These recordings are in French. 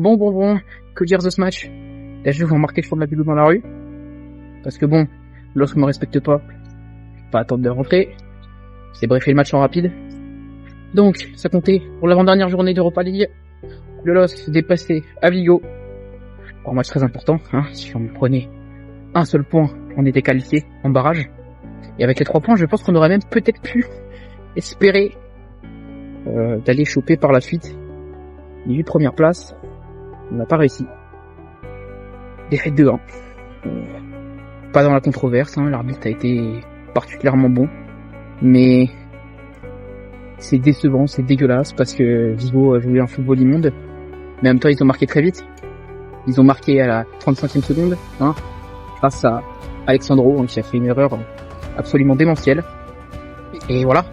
Bon, que dire de ce match? Déjà, je vais vous remarquer que je prends de la Bigo dans la rue. Parce que bon, l'autre me respecte pas attendre de rentrer. C'est briefer le match en rapide. Donc, ça comptait pour l'avant-dernière journée d'Europa League. Le LOSC dépassé à Vigo. Un match très important, hein. Si on prenait un seul point, on était qualifié en barrage. Et avec les 3 points, je pense qu'on aurait même peut-être pu espérer d'aller choper par la suite les 8 premières places. On n'a pas réussi. Défaite 2-1. Pas dans la controverse, hein. L'arbitre a été particulièrement bon. Mais c'est décevant, c'est dégueulasse parce que Vigo a joué un football immonde. Mais en même temps, ils ont marqué très vite. Ils ont marqué à la 35e seconde, hein, grâce à Alexandro, qui a fait une erreur absolument démentielle. Et voilà,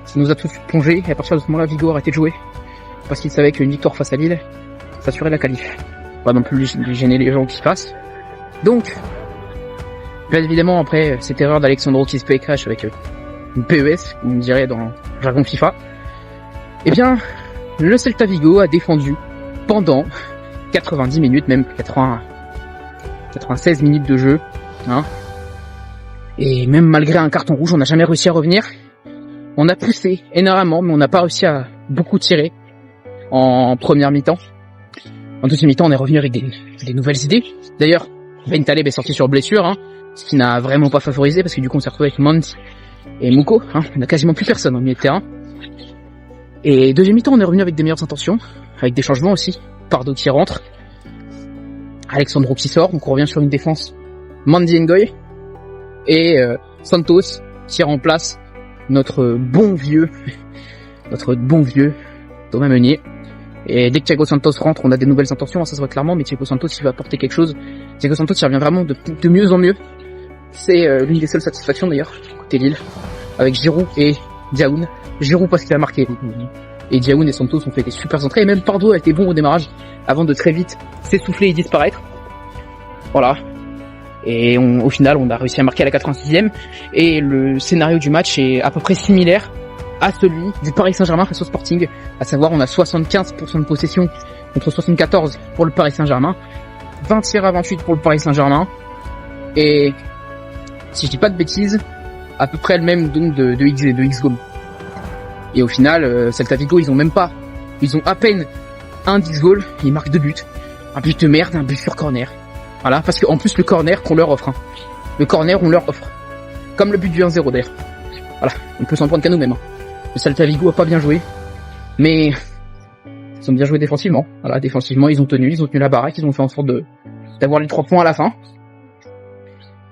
ça nous a tout de suite plongé. Et à partir de ce moment-là, Vigo a arrêté de jouer parce qu'il savait qu'une victoire face à Lille s'assurait la qualif. Pas non plus lui gêner les gens qui passent. Donc, bien évidemment, après cette erreur d'Alexandro qui se paye crash avec une PES, on dirait dans le jargon FIFA, eh bien, le Celta Vigo a défendu pendant 90 minutes, même 96 minutes de jeu, hein. Et même malgré un carton rouge, on n'a jamais réussi à revenir. On a poussé énormément, mais on n'a pas réussi à beaucoup tirer en première mi-temps. En deuxième mi-temps, on est revenu avec des nouvelles idées. D'ailleurs, Ben Taleb est sorti sur blessure, hein, ce qui n'a vraiment pas favorisé, parce que du coup, on s'est retrouvé avec Mont et Mouko, hein. On n'a quasiment plus personne au milieu de terrain. Et deuxième mi-temps, on est revenu avec des meilleures intentions, avec des changements aussi. Pardo qui rentre, Alexandro qui sort, donc on revient sur une défense Mandy Ngoy et Santos qui remplace notre bon vieux Thomas Meunier. Et dès que Thiago Santos rentre, on a des nouvelles intentions, ça se voit clairement, mais Thiago Santos il va apporter quelque chose. Thiago Santos il revient vraiment de mieux en mieux. C'est l'une des seules satisfactions d'ailleurs côté Lille, avec Giroud et Diaoun. Giroud parce qu'il a marqué, et Diaoun et Santos ont fait des super entrées, et même Pardo a été bon au démarrage avant de très vite s'essouffler et disparaître. Voilà. Et au final, on a réussi à marquer à la 86e, et le scénario du match est à peu près similaire à celui du Paris Saint-Germain face au Sporting, à savoir on a 75% de possession contre 74 pour le Paris Saint-Germain, 20 tirs à 28 pour le Paris Saint-Germain, et si je dis pas de bêtises, à peu près le même donc de X goal. Et au final, Celta Vigo, ils ont à peine un 10 goal, ils marquent 2 buts. Un but de merde, un but sur corner. Voilà, parce qu'en plus le corner qu'on leur offre, hein. Le corner, on leur offre. Comme le but du 1-0 d'ailleurs. Voilà, on peut s'en prendre qu'à nous-mêmes, hein. Le Celta Vigo a pas bien joué, mais ils ont bien joué défensivement. Voilà, défensivement, ils ont tenu la baraque, ils ont fait en sorte d'avoir les 3 points à la fin.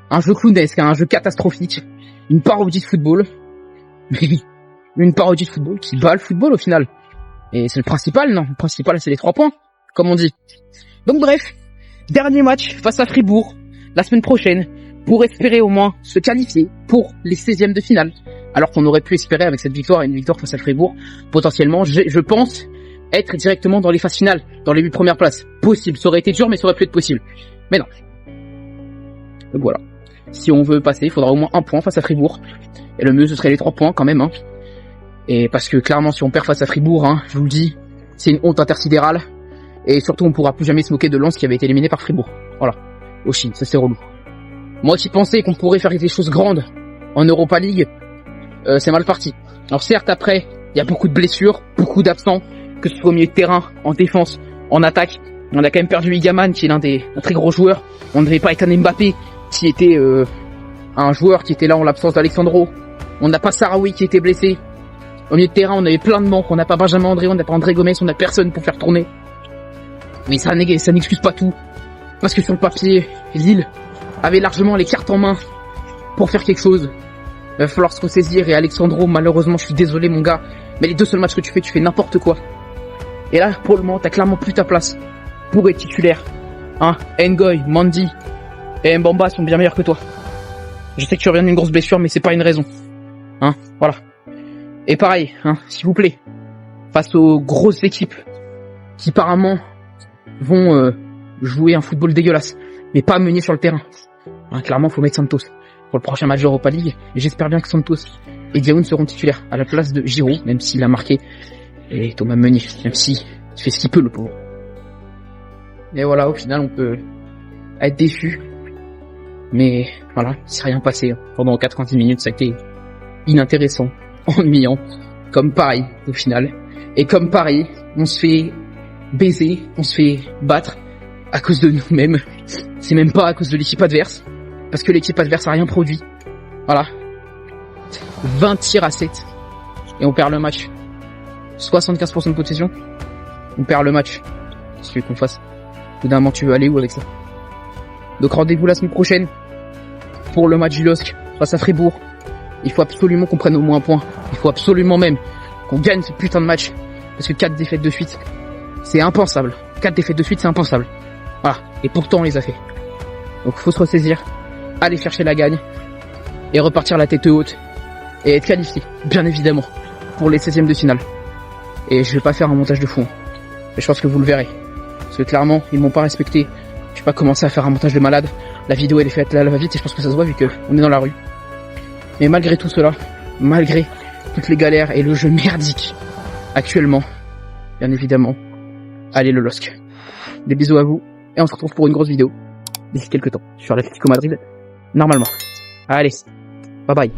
Un jeu clownesque, un jeu catastrophique, une parodie de football. Une parodie de football qui bat le football au final. Et c'est le principal, non? Le principal, c'est les 3 points, comme on dit. Donc bref, dernier match face à Fribourg, la semaine prochaine, pour espérer au moins se qualifier pour les 16e de finale. Alors qu'on aurait pu espérer avec cette victoire et une victoire face à Fribourg, potentiellement, je pense, être directement dans les phases finales, dans les 8 premières places. Possible, ça aurait été dur, mais ça aurait pu être possible. Mais non. Donc voilà. Si on veut passer, il faudra au moins 1 point face à Fribourg. Et le mieux, ce serait les 3 points quand même, hein. Et parce que clairement, si on perd face à Fribourg, hein, je vous le dis, c'est une honte intersidérale. Et surtout, on pourra plus jamais se moquer de Lens qui avait été éliminé par Fribourg. Voilà. Au Chine, ça c'est relou. Moi qui pensais qu'on pourrait faire des choses grandes en Europa League, c'est mal parti. Alors certes, après, il y a beaucoup de blessures, beaucoup d'absents, que ce soit au milieu de terrain, en défense, en attaque. On a quand même perdu Igaman, qui est un très gros joueur. On n'avait pas Ethan Mbappé, qui était un joueur qui était là en l'absence d'Alexandro. On n'a pas Sarawi qui était blessé. Au milieu de terrain, on avait plein de manques. On n'a pas Benjamin André, on n'a pas André Gomez, on n'a personne pour faire tourner. Mais ça n'excuse pas tout. Parce que sur le papier, Lille avait largement les cartes en main pour faire quelque chose. Il va falloir se ressaisir. Et Alexandro, malheureusement, je suis désolé mon gars, mais les 2 seuls matchs que tu fais n'importe quoi. Et là, pour le moment, t'as clairement plus ta place pour être titulaire. Hein, Ngoy, Mandy et Mbamba sont bien meilleurs que toi. Je sais que tu reviens d'une grosse blessure, mais c'est pas une raison. Hein, voilà. Et pareil, hein, s'il vous plaît, face aux grosses équipes qui apparemment vont jouer un football dégueulasse, mais pas meunier sur le terrain. Hein, clairement, faut mettre Santos pour le prochain match d'Europa League. Et j'espère bien que Santos et Diaoun seront titulaires à la place de Giroud, même s'il a marqué, et Thomas Meunier, même si il fait ce qu'il peut, le pauvre. Et voilà, au final, on peut être déçu. Mais voilà, il s'est rien passé. Pendant 90 minutes, ça a été inintéressant, ennuyant, comme Paris au final. Et comme Paris, on se fait baiser, on se fait battre à cause de nous-mêmes. C'est même pas à cause de l'équipe adverse, parce que l'équipe adverse a rien produit. Voilà. 20 tirs à 7. Et on perd le match. 75% de possession. On perd le match. Qu'est-ce que tu veux qu'on fasse? Au bout d'un moment, tu veux aller où avec ça? Donc rendez-vous la semaine prochaine pour le match du LOSC face à Fribourg. Il faut absolument qu'on prenne au moins un point. Il faut absolument même qu'on gagne ce putain de match. Parce que 4 défaites de suite, c'est impensable. 4 défaites de suite, c'est impensable. Voilà. Et pourtant, on les a fait. Donc faut se ressaisir, aller chercher la gagne et repartir la tête haute et être qualifié, bien évidemment, pour les 16e de finale. Et je vais pas faire un montage de fou. Mais je pense que vous le verrez. Parce que clairement, ils m'ont pas respecté. Je vais pas commencer à faire un montage de malade. La vidéo elle est faite là, elle va vite et je pense que ça se voit vu que on est dans la rue. Mais malgré tout cela, malgré toutes les galères et le jeu merdique actuellement, bien évidemment, allez le LOSC. Des bisous à vous et on se retrouve pour une grosse vidéo d'ici quelques temps sur l'Atlético Madrid, normalement. Allez, bye bye.